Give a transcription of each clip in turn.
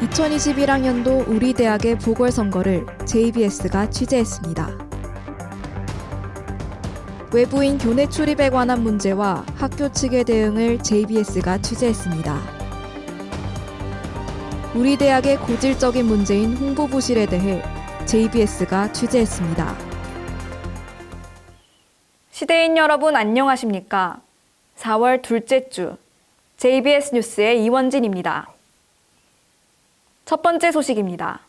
2021학년도 우리 대학의 보궐선거를 JBS가 취재했습니다. 외부인 교내 출입에 관한 문제와 학교 측의 대응을 JBS가 취재했습니다. 우리 대학의 고질적인 문제인 홍보 부실에 대해 JBS가 취재했습니다. 시대인 여러분 안녕하십니까? 4월 둘째 주 JBS 뉴스의 이원진입니다. 첫 번째 소식입니다.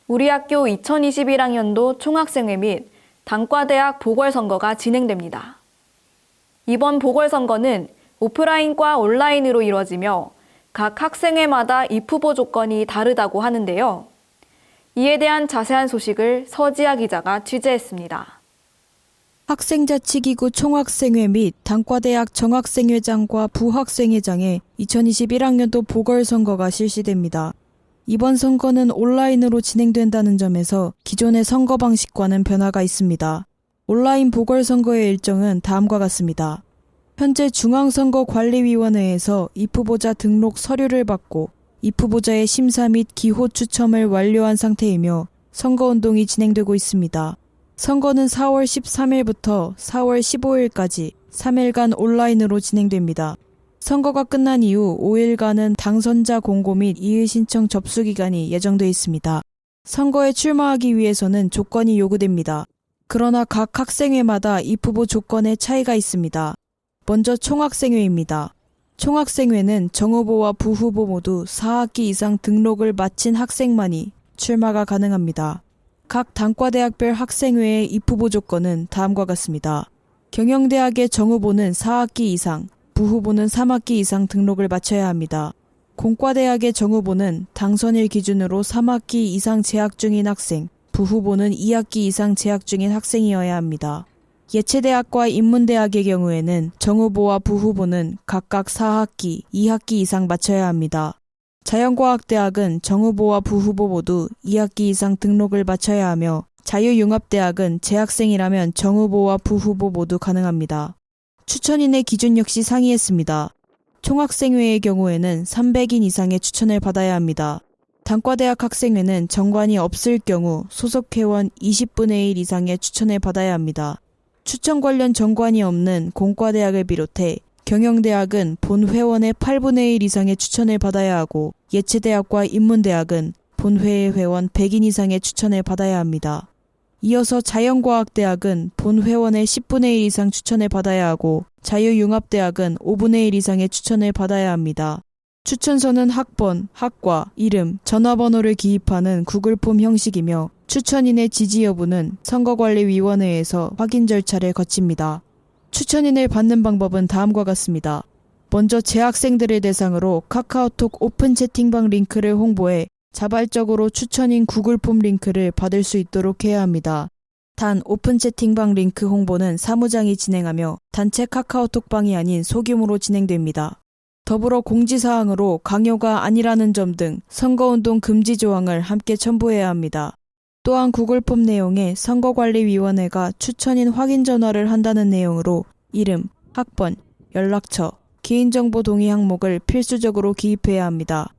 우리 학교 2021학년도 총학생회 및 단과대학 보궐선거가 진행됩니다. 이번 보궐선거는 오프라인과 온라인으로 이뤄지며 각 학생회마다 입후보 조건이 다르다고 하는데요. 이에 대한 자세한 소식을 서지아 기자가 취재했습니다. 학생자치기구 총학생회 및 단과대학 정학생회장과 부학생회장의 2021학년도 보궐선거가 실시됩니다. 이번 선거는 온라인으로 진행된다는 점에서 기존의 선거 방식과는 변화가 있습니다. 온라인 보궐선거의 일정은 다음과 같습니다. 현재 중앙선거관리위원회에서 입후보자 등록 서류를 받고 입후보자의 심사 및 기호 추첨을 완료한 상태이며 선거운동이 진행되고 있습니다. 선거는 4월 13일부터 4월 15일까지 3일간 온라인으로 진행됩니다. 선거가 끝난 이후 5일간은 당선자 공고 및 이의 신청 접수 기간이 예정돼 있습니다. 선거에 출마하기 위해서는 조건이 요구됩니다. 그러나 각 학생회마다 입후보 조건에 차이가 있습니다. 먼저 총학생회입니다. 총학생회는 정후보와 부후보 모두 4학기 이상 등록을 마친 학생만이 출마가 가능합니다. 각 단과대학별 학생회의 입후보 조건은 다음과 같습니다. 경영대학의 정후보는 4학기 이상, 부후보는 3학기 이상 등록을 마쳐야 합니다. 공과대학의 정후보는 당선일 기준으로 3학기 이상 재학 중인 학생, 부후보는 2학기 이상 재학 중인 학생이어야 합니다. 예체대학과 인문대학의 경우에는 정후보와 부후보는 각각 4학기, 2학기 이상 마쳐야 합니다. 자연과학대학은 정후보와 부후보 모두 2학기 이상 등록을 마쳐야 하며 자유융합대학은 재학생이라면 정후보와 부후보 모두 가능합니다. 추천인의 기준 역시 상이했습니다. 총학생회의 경우에는 300인 이상의 추천을 받아야 합니다. 단과대학 학생회는 정관이 없을 경우 소속 회원 20분의 1 이상의 추천을 받아야 합니다. 추천 관련 정관이 없는 공과대학을 비롯해 경영대학은 본 회원의 8분의 1 이상의 추천을 받아야 하고 예체대학과 인문대학은 본회의 회원 100인 이상의 추천을 받아야 합니다. 이어서 자연과학대학은 본 회원의 10분의 1 이상 추천을 받아야 하고 자유융합대학은 5분의 1 이상의 추천을 받아야 합니다. 추천서는 학번, 학과, 이름, 전화번호를 기입하는 구글폼 형식이며 추천인의 지지 여부는 선거관리위원회에서 확인 절차를 거칩니다. 추천인을 받는 방법은 다음과 같습니다. 먼저 재학생들을 대상으로 카카오톡 오픈 채팅방 링크를 홍보해 자발적으로 추천인 구글폼 링크를 받을 수 있도록 해야 합니다. 단 오픈 채팅방 링크 홍보는 사무장이 진행하며 단체 카카오톡방이 아닌 소규모로 진행됩니다. 더불어 공지사항으로 강요가 아니라는 점 등 선거운동 금지 조항을 함께 첨부해야 합니다. 또한 구글폼 내용에 선거관리위원회가 추천인 확인 전화를 한다는 내용으로 이름, 학번, 연락처, 개인정보 동의 항목을 필수적으로 기입해야 합니다.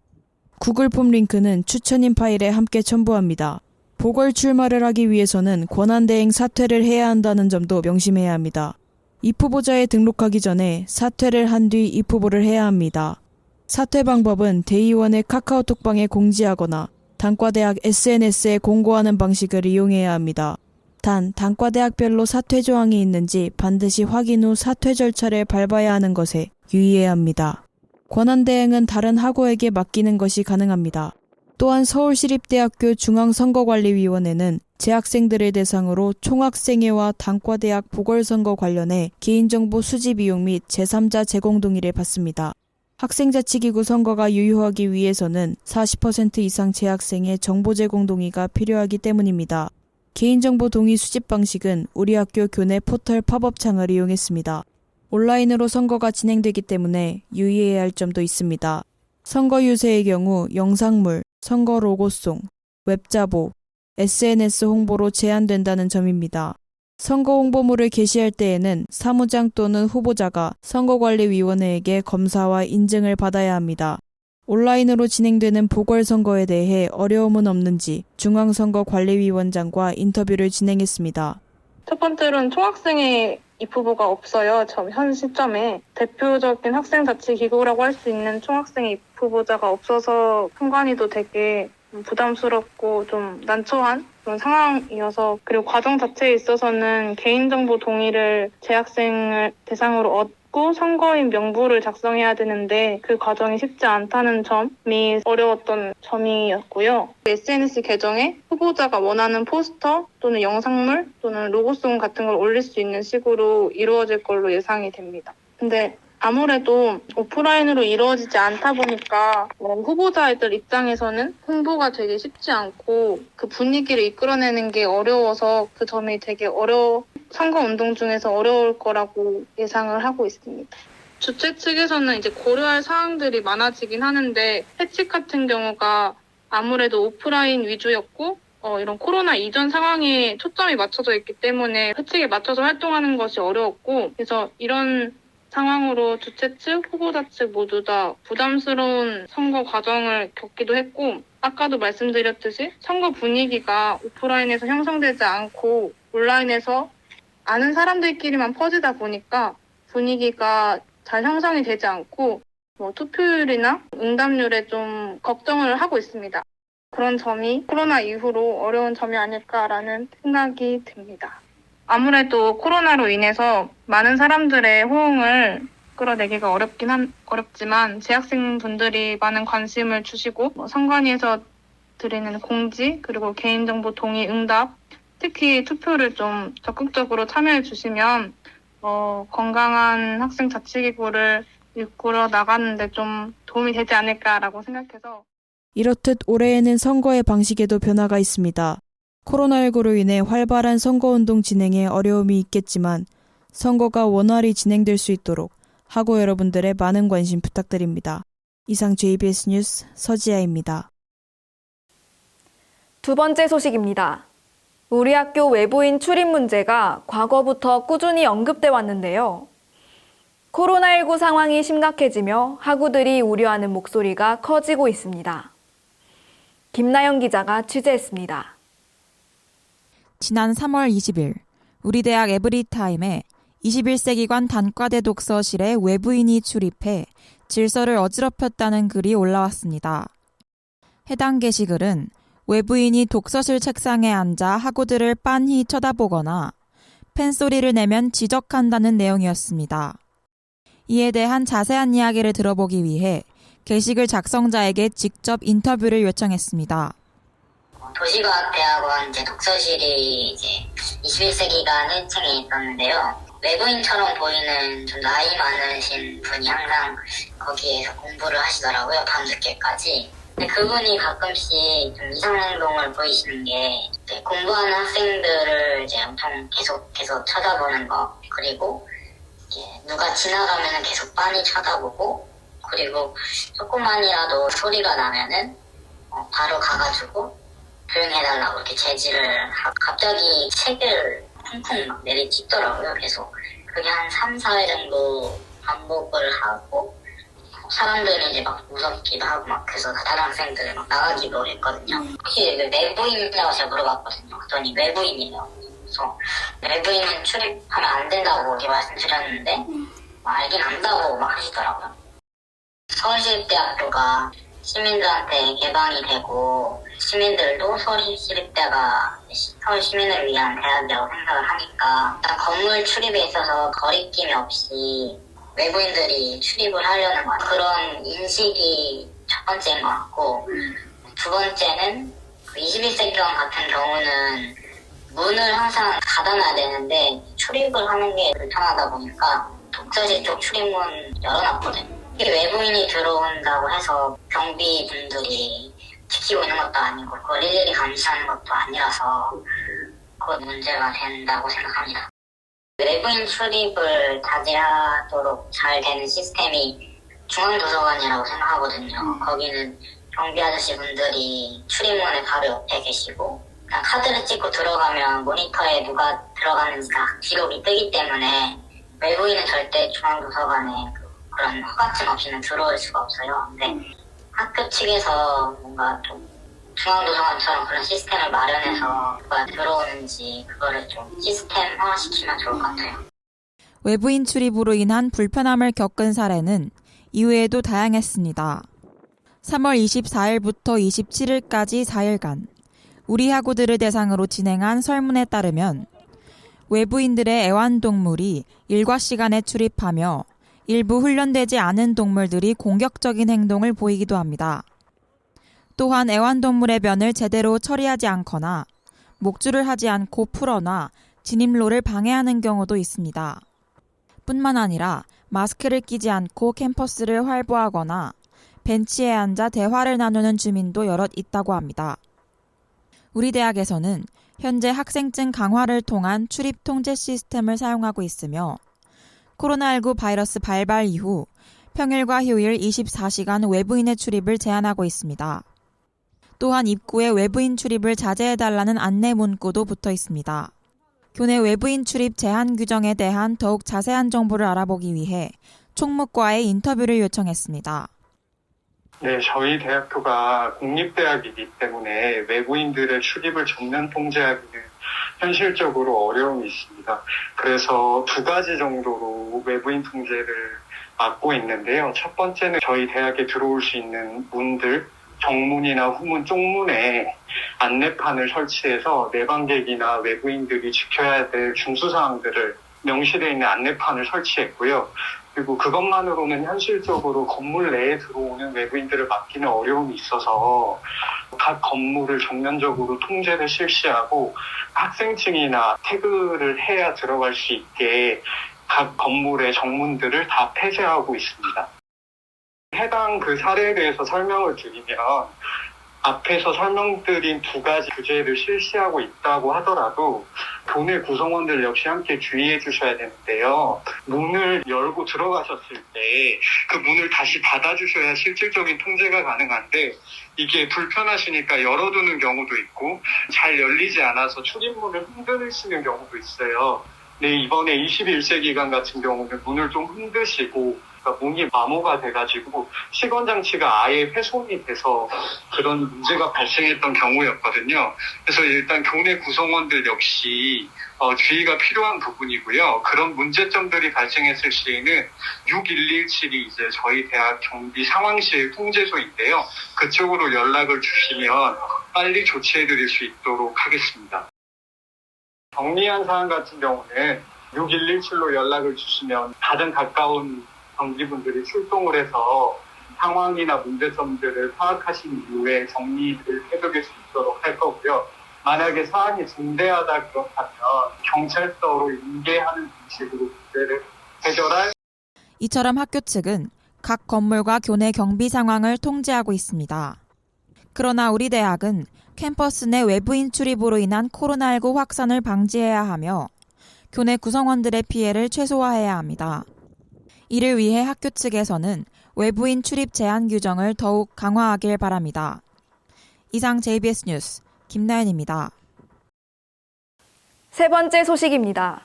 구글폼 링크는 추천인 파일에 함께 첨부합니다. 보궐 출마를 하기 위해서는 권한대행 사퇴를 해야 한다는 점도 명심해야 합니다. 입후보자에 등록하기 전에 사퇴를 한 뒤 입후보를 해야 합니다. 사퇴 방법은 대의원의 카카오톡방에 공지하거나 단과대학 SNS에 공고하는 방식을 이용해야 합니다. 단, 단과대학별로 사퇴 조항이 있는지 반드시 확인 후 사퇴 절차를 밟아야 하는 것에 유의해야 합니다. 권한대행은 다른 학우에게 맡기는 것이 가능합니다. 또한 서울시립대학교 중앙선거관리위원회는 재학생들을 대상으로 총학생회와 단과대학 보궐선거 관련해 개인정보 수집 비용 및 제3자 제공 동의를 받습니다. 학생자치기구 선거가 유효하기 위해서는 40% 이상 재학생의 정보 제공 동의가 필요하기 때문입니다. 개인정보 동의 수집 방식은 우리 학교 교내 포털 팝업창을 이용했습니다. 온라인으로 선거가 진행되기 때문에 유의해야 할 점도 있습니다. 선거 유세의 경우 영상물, 선거 로고송, 웹자보, SNS 홍보로 제한된다는 점입니다. 선거 홍보물을 게시할 때에는 사무장 또는 후보자가 선거관리위원회에게 검사와 인증을 받아야 합니다. 온라인으로 진행되는 보궐선거에 대해 어려움은 없는지 중앙선거관리위원장과 인터뷰를 진행했습니다. 첫 번째로는 총학생회 입후보가 없어요. 현 시점에 대표적인 학생자치기구라고 할 수 있는 총학생회 입후보자가 없어서 선관위도 되게 부담스럽고 좀 난처한 그런 상황이어서, 그리고 과정 자체에 있어서는 개인정보 동의를 재학생을 대상으로 얻고 선거인 명부를 작성해야 되는데 그 과정이 쉽지 않다는 점이 어려웠던 점이었고요. SNS 계정에 후보자가 원하는 포스터 또는 영상물 또는 로고송 같은 걸 올릴 수 있는 식으로 이루어질 걸로 예상이 됩니다. 근데 아무래도 오프라인으로 이루어지지 않다 보니까 후보자들 입장에서는 홍보가 되게 쉽지 않고 그 분위기를 이끌어내는 게 어려워서 그 점이 되게 선거운동 중에서 어려울 거라고 예상을 하고 있습니다. 주최 측에서는 이제 고려할 사항들이 많아지긴 하는데, 회칙 같은 경우가 아무래도 오프라인 위주였고 이런 코로나 이전 상황에 초점이 맞춰져 있기 때문에 회칙에 맞춰서 활동하는 것이 어려웠고, 그래서 이런 상황으로 주최 측, 후보자 측 모두 다 부담스러운 선거 과정을 겪기도 했고, 아까도 말씀드렸듯이 선거 분위기가 오프라인에서 형성되지 않고 온라인에서 아는 사람들끼리만 퍼지다 보니까 분위기가 잘 형성이 되지 않고 투표율이나 응답률에 좀 걱정을 하고 있습니다. 그런 점이 코로나 이후로 어려운 점이 아닐까라는 생각이 듭니다. 아무래도 코로나로 인해서 많은 사람들의 호응을 끌어내기가 어렵지만 재학생분들이 많은 관심을 주시고 선관위에서 드리는 공지, 그리고 개인정보 동의 응답, 특히 투표를 좀 적극적으로 참여해 주시면 건강한 학생 자치기구를 이끌어 나가는데 좀 도움이 되지 않을까라고 생각해서. 이렇듯 올해에는 선거의 방식에도 변화가 있습니다. 코로나19로 인해 활발한 선거운동 진행에 어려움이 있겠지만 선거가 원활히 진행될 수 있도록 학우 여러분들의 많은 관심 부탁드립니다. 이상 JBS 뉴스 서지아입니다. 두 번째 소식입니다. 우리 학교 외부인 출입 문제가 과거부터 꾸준히 언급돼 왔는데요. 코로나19 상황이 심각해지며 학우들이 우려하는 목소리가 커지고 있습니다. 김나영 기자가 취재했습니다. 지난 3월 20일 우리 대학 에브리타임에 21세기관 단과대 독서실에 외부인이 출입해 질서를 어지럽혔다는 글이 올라왔습니다. 해당 게시글은 외부인이 독서실 책상에 앉아 학우들을 빤히 쳐다보거나 팬소리를 내면 지적한다는 내용이었습니다. 이에 대한 자세한 이야기를 들어보기 위해 게시글 작성자에게 직접 인터뷰를 요청했습니다. 도시과학대학원 독서실이 21세기가 1층에 있었는데요. 외부인처럼 보이는 좀 나이 많으신 분이 항상 거기에서 공부를 하시더라고요. 밤늦게까지. 근데 그분이 가끔씩 좀 이상한 행동을 보이시는 게, 공부하는 학생들을 엄청 계속 쳐다보는 거, 그리고 누가 지나가면 계속 빤히 쳐다보고, 그리고 조금만이라도 소리가 나면은 바로 가가지고 조용해달라고 이렇게 제지를 하고, 갑자기 책을 쿵쿵 막 내리찍더라고요. 계속 그게 한 3, 4회 정도 반복을 하고, 사람들이 막 무섭기도 하고 그래서 다른 학생들 나가기도 했거든요. 혹시 외부인이라고 제가 물어봤거든요. 그랬더니 외부인이에요. 그래서 외부인은 출입하면 안 된다고 이렇게 말씀드렸는데 알긴 안다고 하시더라고요. 서울시립대학교가 시민들한테 개방이 되고, 시민들도 서울시립대가 서울 시민을 위한 대학이라고 생각을 하니까 일단 건물 출입에 있어서 거리낌이 없이 외부인들이 출입을 하려는 그런 인식이 첫 번째인 것 같고, 두 번째는 21세기관 같은 경우는 문을 항상 닫아놔야 되는데 출입을 하는 게 불편하다 보니까 독서실 쪽 출입문 열어놨거든요. 이게 외부인이 들어온다고 해서 경비분들이 지키고 있는 것도 아니고 그걸 일일이 감시하는 것도 아니라서 그건 문제가 된다고 생각합니다. 외부인 출입을 자제하도록 잘 되는 시스템이 중앙도서관이라고 생각하거든요. 거기는 경비 아저씨 분들이 출입문에 바로 옆에 계시고, 그냥 카드를 찍고 들어가면 모니터에 누가 들어가는지 다 기록이 뜨기 때문에 외부인은 절대 중앙도서관에 그런 허가증 없이는 들어올 수가 없어요. 근데 학교 측에서 뭔가 좀 중앙도서관처럼 그런 시스템을 마련해서 누가 들어오는지 그거를 좀 시스템화 시키면 좋을 것 같아요. 외부인 출입으로 인한 불편함을 겪은 사례는 이외에도 다양했습니다. 3월 24일부터 27일까지 4일간 우리 학우들을 대상으로 진행한 설문에 따르면 외부인들의 애완동물이 일과 시간에 출입하며 일부 훈련되지 않은 동물들이 공격적인 행동을 보이기도 합니다. 또한 애완동물의 변을 제대로 처리하지 않거나 목줄을 하지 않고 풀어놔 진입로를 방해하는 경우도 있습니다. 뿐만 아니라 마스크를 끼지 않고 캠퍼스를 활보하거나 벤치에 앉아 대화를 나누는 주민도 여럿 있다고 합니다. 우리 대학에서는 현재 학생증 강화를 통한 출입 통제 시스템을 사용하고 있으며 코로나19 바이러스 발발 이후 평일과 휴일 24시간 외부인의 출입을 제한하고 있습니다. 또한 입구에 외부인 출입을 자제해달라는 안내 문구도 붙어 있습니다. 교내 외부인 출입 제한 규정에 대한 더욱 자세한 정보를 알아보기 위해 총무과에 인터뷰를 요청했습니다. 네, 저희 대학교가 공립대학이기 때문에 외부인들의 출입을 전면 통제하기는 현실적으로 어려움이 있습니다. 그래서 두 가지 정도로 외부인 통제를 맡고 있는데요. 첫 번째는 저희 대학에 들어올 수 있는 문들, 정문이나 후문, 쪽문에 안내판을 설치해서 내방객이나 외부인들이 지켜야 될 준수사항들을 명시되어 있는 안내판을 설치했고요. 그리고 그것만으로는 현실적으로 건물 내에 들어오는 외부인들을 막기는 어려움이 있어서 각 건물을 전면적으로 통제를 실시하고 학생증이나 태그를 해야 들어갈 수 있게 각 건물의 정문들을 다 폐쇄하고 있습니다. 해당 그 사례에 대해서 설명을 드리면 앞에서 설명드린 두 가지 규제를 실시하고 있다고 하더라도 교내 구성원들 역시 함께 주의해 주셔야 되는데요. 문을 열고 들어가셨을 때 그 문을 다시 닫아주셔야 실질적인 통제가 가능한데 이게 불편하시니까 열어두는 경우도 있고 잘 열리지 않아서 출입문을 흔드시는 경우도 있어요. 네, 이번에 21세 기간 같은 경우는 문을 좀 흔드시고 문이 마모가 돼가지고 시건장치가 아예 훼손이 돼서 그런 문제가 발생했던 경우였거든요. 그래서 일단 교내 구성원들 역시 주의가 필요한 부분이고요. 그런 문제점들이 발생했을 시에는 6117이 이제 저희 대학 경비 상황실 통제소인데요. 그쪽으로 연락을 주시면 빨리 조치해 드릴 수 있도록 하겠습니다. 정리한 사항 같은 경우는 6117로 연락을 주시면 가장 가까운 경비분들이 출동을 해서 상황이나 문제점들을 파악하신 이후에 정리를 해드릴 수 있도록 할 거고요. 만약에 사안이 중대하다 그렇다면 경찰서로 인계하는 방식으로 문제를 해결할. 이처럼 학교 측은 각 건물과 교내 경비 상황을 통제하고 있습니다. 그러나 우리 대학은 캠퍼스 내 외부인 출입으로 인한 코로나19 확산을 방지해야 하며 교내 구성원들의 피해를 최소화해야 합니다. 이를 위해 학교 측에서는 외부인 출입 제한 규정을 더욱 강화하길 바랍니다. 이상 JBS 뉴스 김나연입니다. 세 번째 소식입니다.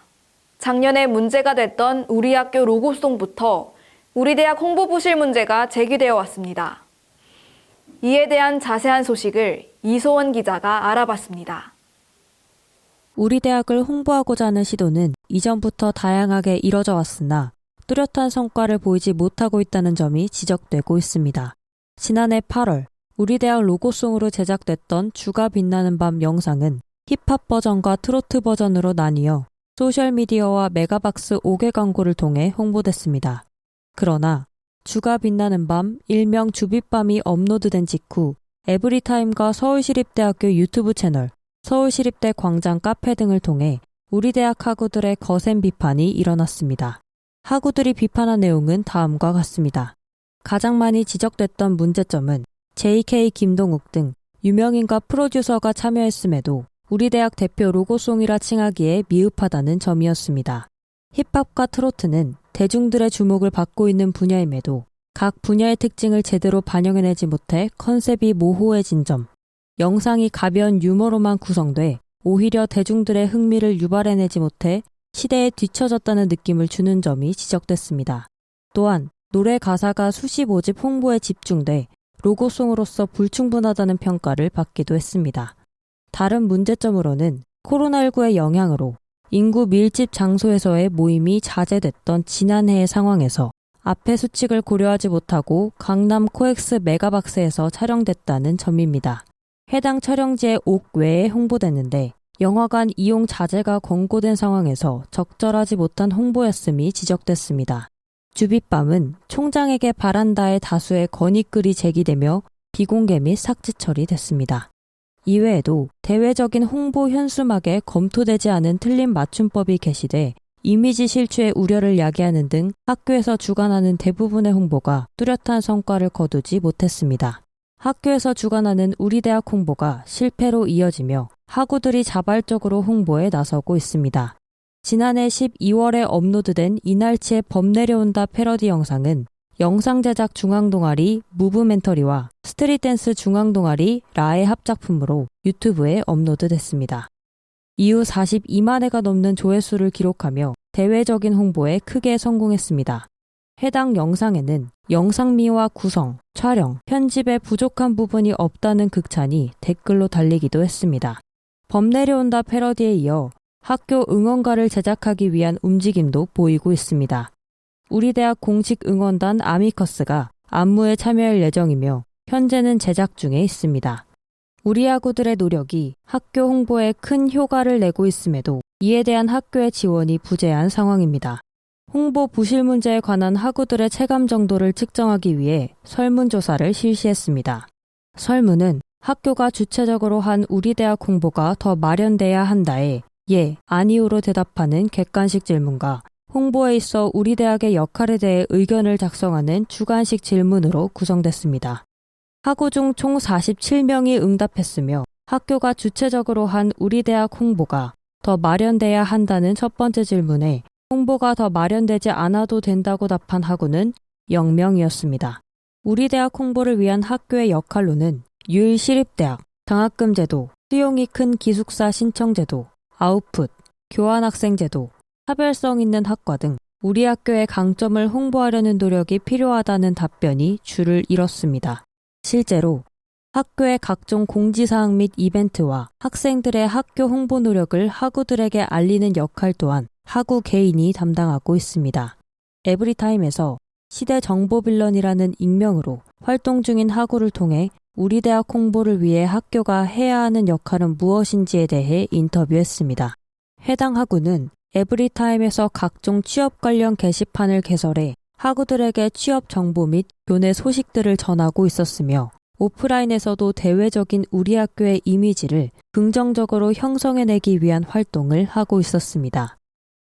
작년에 문제가 됐던 우리 학교 로고송부터 우리 대학 홍보부실 문제가 제기되어 왔습니다. 이에 대한 자세한 소식을 이소원 기자가 알아봤습니다. 우리 대학을 홍보하고자 하는 시도는 이전부터 다양하게 이뤄져 왔으나 뚜렷한 성과를 보이지 못하고 있다는 점이 지적되고 있습니다. 지난해 8월 우리 대학 로고송으로 제작됐던 주가 빛나는 밤 영상은 힙합 버전과 트로트 버전으로 나뉘어 소셜미디어와 메가박스 5개 광고를 통해 홍보됐습니다. 그러나 주가 빛나는 밤 일명 주빛밤이 업로드된 직후 에브리타임과 서울시립대학교 유튜브 채널, 서울시립대 광장 카페 등을 통해 우리 대학 학우들의 거센 비판이 일어났습니다. 학우들이 비판한 내용은 다음과 같습니다. 가장 많이 지적됐던 문제점은 JK 김동욱 등 유명인과 프로듀서가 참여했음에도 우리 대학 대표 로고송이라 칭하기에 미흡하다는 점이었습니다. 힙합과 트로트는 대중들의 주목을 받고 있는 분야임에도 각 분야의 특징을 제대로 반영해내지 못해 컨셉이 모호해진 점, 영상이 가벼운 유머로만 구성돼 오히려 대중들의 흥미를 유발해내지 못해 시대에 뒤처졌다는 느낌을 주는 점이 지적됐습니다. 또한 노래 가사가 수시 모집 홍보에 집중돼 로고송으로서 불충분하다는 평가를 받기도 했습니다. 다른 문제점으로는 코로나19의 영향으로 인구 밀집 장소에서의 모임이 자제됐던 지난해의 상황에서 앞의 수칙을 고려하지 못하고 강남 코엑스 메가박스에서 촬영됐다는 점입니다. 해당 촬영지의 옥 외에 홍보됐는데 영화관 이용 자제가 권고된 상황에서 적절하지 못한 홍보였음이 지적됐습니다. 주빗밤은 총장에게 바란다에 다수의 건의글이 제기되며 비공개 및 삭제 처리됐습니다. 이외에도 대외적인 홍보 현수막에 검토되지 않은 틀린 맞춤법이 게시돼 이미지 실추의 우려를 야기하는 등 학교에서 주관하는 대부분의 홍보가 뚜렷한 성과를 거두지 못했습니다. 학교에서 주관하는 우리 대학 홍보가 실패로 이어지며 학우들이 자발적으로 홍보에 나서고 있습니다. 지난해 12월에 업로드된 이날치의 범 내려온다 패러디 영상은 영상 제작 중앙동아리 무브멘터리와 스트릿 댄스 중앙동아리 라의 합작품으로 유튜브에 업로드됐습니다. 이후 42만 회가 넘는 조회수를 기록하며 대외적인 홍보에 크게 성공했습니다. 해당 영상에는 영상미와 구성, 촬영, 편집에 부족한 부분이 없다는 극찬이 댓글로 달리기도 했습니다. 범 내려온다 패러디에 이어 학교 응원가를 제작하기 위한 움직임도 보이고 있습니다. 우리 대학 공식 응원단 아미커스가 안무에 참여할 예정이며 현재는 제작 중에 있습니다. 우리 학우들의 노력이 학교 홍보에 큰 효과를 내고 있음에도 이에 대한 학교의 지원이 부재한 상황입니다. 홍보 부실 문제에 관한 학우들의 체감 정도를 측정하기 위해 설문조사를 실시했습니다. 설문은 학교가 주체적으로 한 우리 대학 홍보가 더 마련돼야 한다에 예, 아니오로 대답하는 객관식 질문과 홍보에 있어 우리 대학의 역할에 대해 의견을 작성하는 주관식 질문으로 구성됐습니다. 학우 중 총 47명이 응답했으며 학교가 주체적으로 한 우리 대학 홍보가 더 마련돼야 한다는 첫 번째 질문에 홍보가 더 마련되지 않아도 된다고 답한 학우는 0명이었습니다. 우리 대학 홍보를 위한 학교의 역할로는 유일시립대학, 장학금 제도, 수용이 큰 기숙사 신청 제도, 아웃풋, 교환학생 제도, 차별성 있는 학과 등 우리 학교의 강점을 홍보하려는 노력이 필요하다는 답변이 줄을 이뤘습니다. 실제로 학교의 각종 공지사항 및 이벤트와 학생들의 학교 홍보 노력을 학우들에게 알리는 역할 또한 학우 개인이 담당하고 있습니다. 에브리타임에서 시대 정보빌런이라는 익명으로 활동 중인 학우를 통해 우리 대학 홍보를 위해 학교가 해야 하는 역할은 무엇인지에 대해 인터뷰했습니다. 해당 학우는 에브리타임에서 각종 취업 관련 게시판을 개설해 학우들에게 취업 정보 및 교내 소식들을 전하고 있었으며 오프라인에서도 대외적인 우리 학교의 이미지를 긍정적으로 형성해내기 위한 활동을 하고 있었습니다.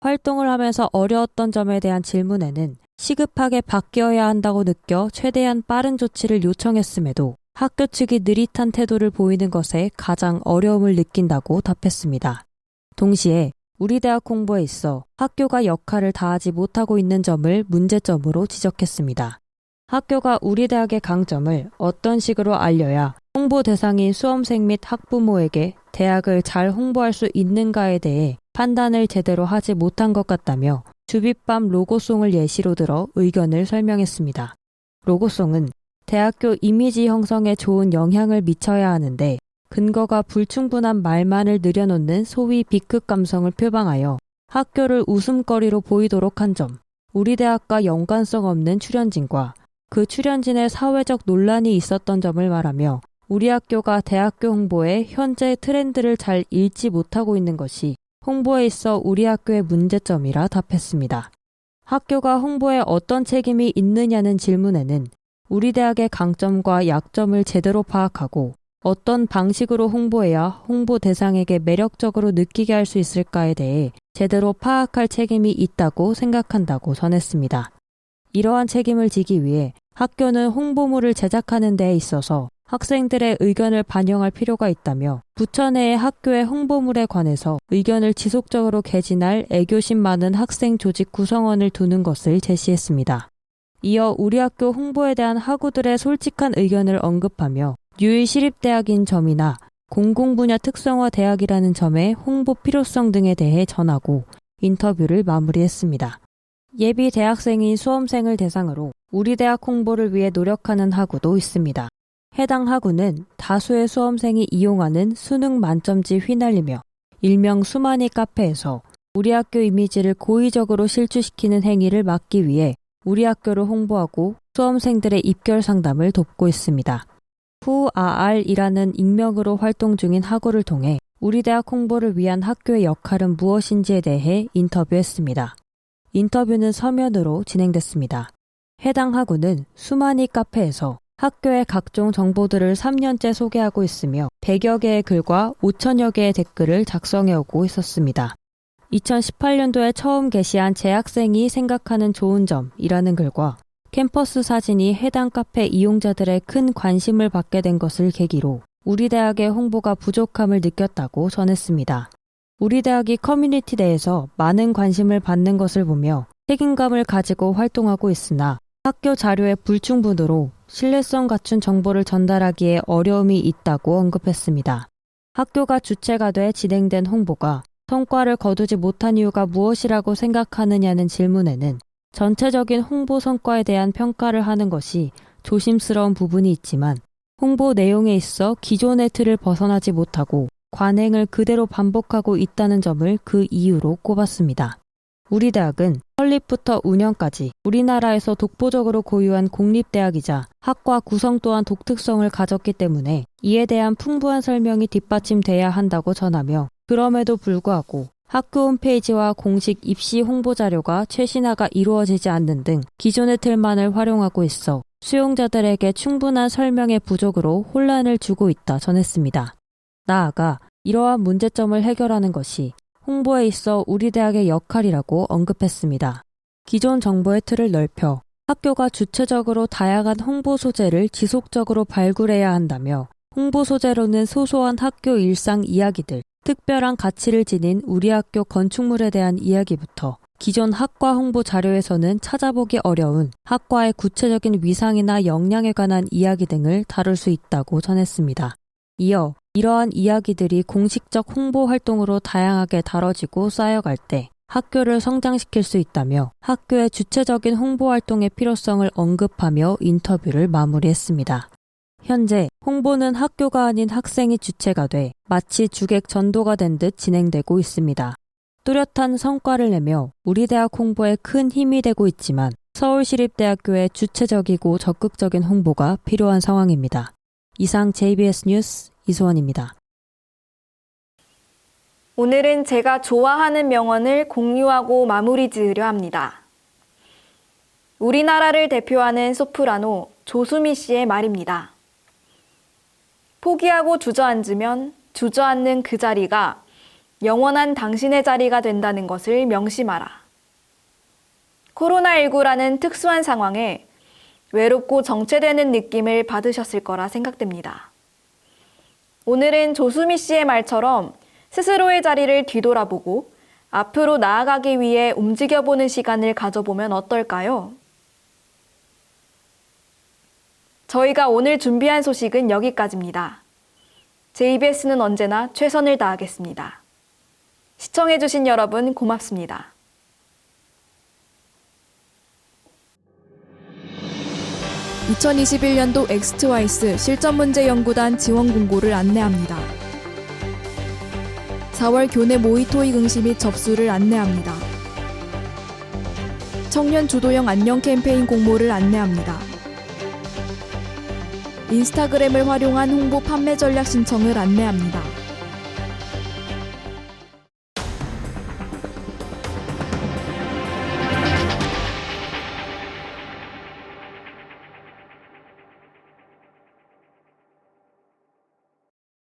활동을 하면서 어려웠던 점에 대한 질문에는 시급하게 바뀌어야 한다고 느껴 최대한 빠른 조치를 요청했음에도 학교 측이 느릿한 태도를 보이는 것에 가장 어려움을 느낀다고 답했습니다. 동시에 우리 대학 홍보에 있어 학교가 역할을 다하지 못하고 있는 점을 문제점으로 지적했습니다. 학교가 우리 대학의 강점을 어떤 식으로 알려야 홍보 대상인 수험생 및 학부모에게 대학을 잘 홍보할 수 있는가에 대해 판단을 제대로 하지 못한 것 같다며 주빗밤 로고송을 예시로 들어 의견을 설명했습니다. 로고송은 대학교 이미지 형성에 좋은 영향을 미쳐야 하는데 근거가 불충분한 말만을 늘여놓는 소위 B급 감성을 표방하여 학교를 웃음거리로 보이도록 한 점, 우리 대학과 연관성 없는 출연진과 그 출연진의 사회적 논란이 있었던 점을 말하며 우리 학교가 대학교 홍보에 현재 트렌드를 잘 읽지 못하고 있는 것이 홍보에 있어 우리 학교의 문제점이라 답했습니다. 학교가 홍보에 어떤 책임이 있느냐는 질문에는 우리 대학의 강점과 약점을 제대로 파악하고 어떤 방식으로 홍보해야 홍보 대상에게 매력적으로 느끼게 할 수 있을까에 대해 제대로 파악할 책임이 있다고 생각한다고 전했습니다. 이러한 책임을 지기 위해 학교는 홍보물을 제작하는 데에 있어서 학생들의 의견을 반영할 필요가 있다며 부처 내의 학교의 홍보물에 관해서 의견을 지속적으로 개진할 애교심 많은 학생 조직 구성원을 두는 것을 제시했습니다. 이어 우리 학교 홍보에 대한 학우들의 솔직한 의견을 언급하며 유일시립대학인 점이나 공공분야 특성화 대학이라는 점의 홍보 필요성 등에 대해 전하고 인터뷰를 마무리했습니다. 예비 대학생인 수험생을 대상으로 우리 대학 홍보를 위해 노력하는 학우도 있습니다. 해당 학우는 다수의 수험생이 이용하는 수능 만점지 휘날리며 일명 수만이 카페에서 우리 학교 이미지를 고의적으로 실추시키는 행위를 막기 위해 우리 학교를 홍보하고 수험생들의 입결 상담을 돕고 있습니다. 후아알이라는 익명으로 활동 중인 학우를 통해 우리 대학 홍보를 위한 학교의 역할은 무엇인지에 대해 인터뷰했습니다. 인터뷰는 서면으로 진행됐습니다. 해당 학우는 수만이 카페에서 학교의 각종 정보들을 3년째 소개하고 있으며 100여 개의 글과 5천여 개의 댓글을 작성해오고 있었습니다. 2018년도에 처음 게시한 재학생이 생각하는 좋은 점이라는 글과 캠퍼스 사진이 해당 카페 이용자들의 큰 관심을 받게 된 것을 계기로 우리 대학의 홍보가 부족함을 느꼈다고 전했습니다. 우리 대학이 커뮤니티 내에서 많은 관심을 받는 것을 보며 책임감을 가지고 활동하고 있으나 학교 자료의 불충분으로 신뢰성 갖춘 정보를 전달하기에 어려움이 있다고 언급했습니다. 학교가 주체가 돼 진행된 홍보가 성과를 거두지 못한 이유가 무엇이라고 생각하느냐는 질문에는 전체적인 홍보 성과에 대한 평가를 하는 것이 조심스러운 부분이 있지만 홍보 내용에 있어 기존의 틀을 벗어나지 못하고 관행을 그대로 반복하고 있다는 점을 그 이유로 꼽았습니다. 우리 대학은 설립부터 운영까지 우리나라에서 독보적으로 고유한 공립대학이자 학과 구성 또한 독특성을 가졌기 때문에 이에 대한 풍부한 설명이 뒷받침돼야 한다고 전하며 그럼에도 불구하고 학교 홈페이지와 공식 입시 홍보 자료가 최신화가 이루어지지 않는 등 기존의 틀만을 활용하고 있어 수용자들에게 충분한 설명의 부족으로 혼란을 주고 있다 전했습니다. 나아가 이러한 문제점을 해결하는 것이 홍보에 있어 우리 대학의 역할이라고 언급했습니다. 기존 정보의 틀을 넓혀 학교가 주체적으로 다양한 홍보 소재를 지속적으로 발굴해야 한다며 홍보 소재로는 소소한 학교 일상 이야기들, 특별한 가치를 지닌 우리 학교 건축물에 대한 이야기부터 기존 학과 홍보 자료에서는 찾아보기 어려운 학과의 구체적인 위상이나 역량에 관한 이야기 등을 다룰 수 있다고 전했습니다. 이어 이러한 이야기들이 공식적 홍보 활동으로 다양하게 다뤄지고 쌓여갈 때 학교를 성장시킬 수 있다며 학교의 주체적인 홍보 활동의 필요성을 언급하며 인터뷰를 마무리했습니다. 현재 홍보는 학교가 아닌 학생이 주체가 돼 마치 주객 전도가 된 듯 진행되고 있습니다. 뚜렷한 성과를 내며 우리 대학 홍보에 큰 힘이 되고 있지만 서울시립대학교의 주체적이고 적극적인 홍보가 필요한 상황입니다. 이상 JBS 뉴스 이수원입니다. 오늘은 제가 좋아하는 명언을 공유하고 마무리 지으려 합니다. 우리나라를 대표하는 소프라노 조수미 씨의 말입니다. 포기하고 주저앉으면 주저앉는 그 자리가 영원한 당신의 자리가 된다는 것을 명심하라. 코로나19라는 특수한 상황에 외롭고 정체되는 느낌을 받으셨을 거라 생각됩니다. 오늘은 조수미 씨의 말처럼 스스로의 자리를 뒤돌아보고 앞으로 나아가기 위해 움직여보는 시간을 가져보면 어떨까요? 저희가 오늘 준비한 소식은 여기까지입니다. JBS는 언제나 최선을 다하겠습니다. 시청해주신 여러분 고맙습니다. (2021년도) 엑스트와이스 실전문제연구단 지원 공고를 안내합니다. 4월 교내 모의 토익 응시 및 접수를 안내합니다. 청년 주도형 안녕 캠페인 공모를 안내합니다. 인스타그램을 활용한 홍보 판매 전략 신청을 안내합니다.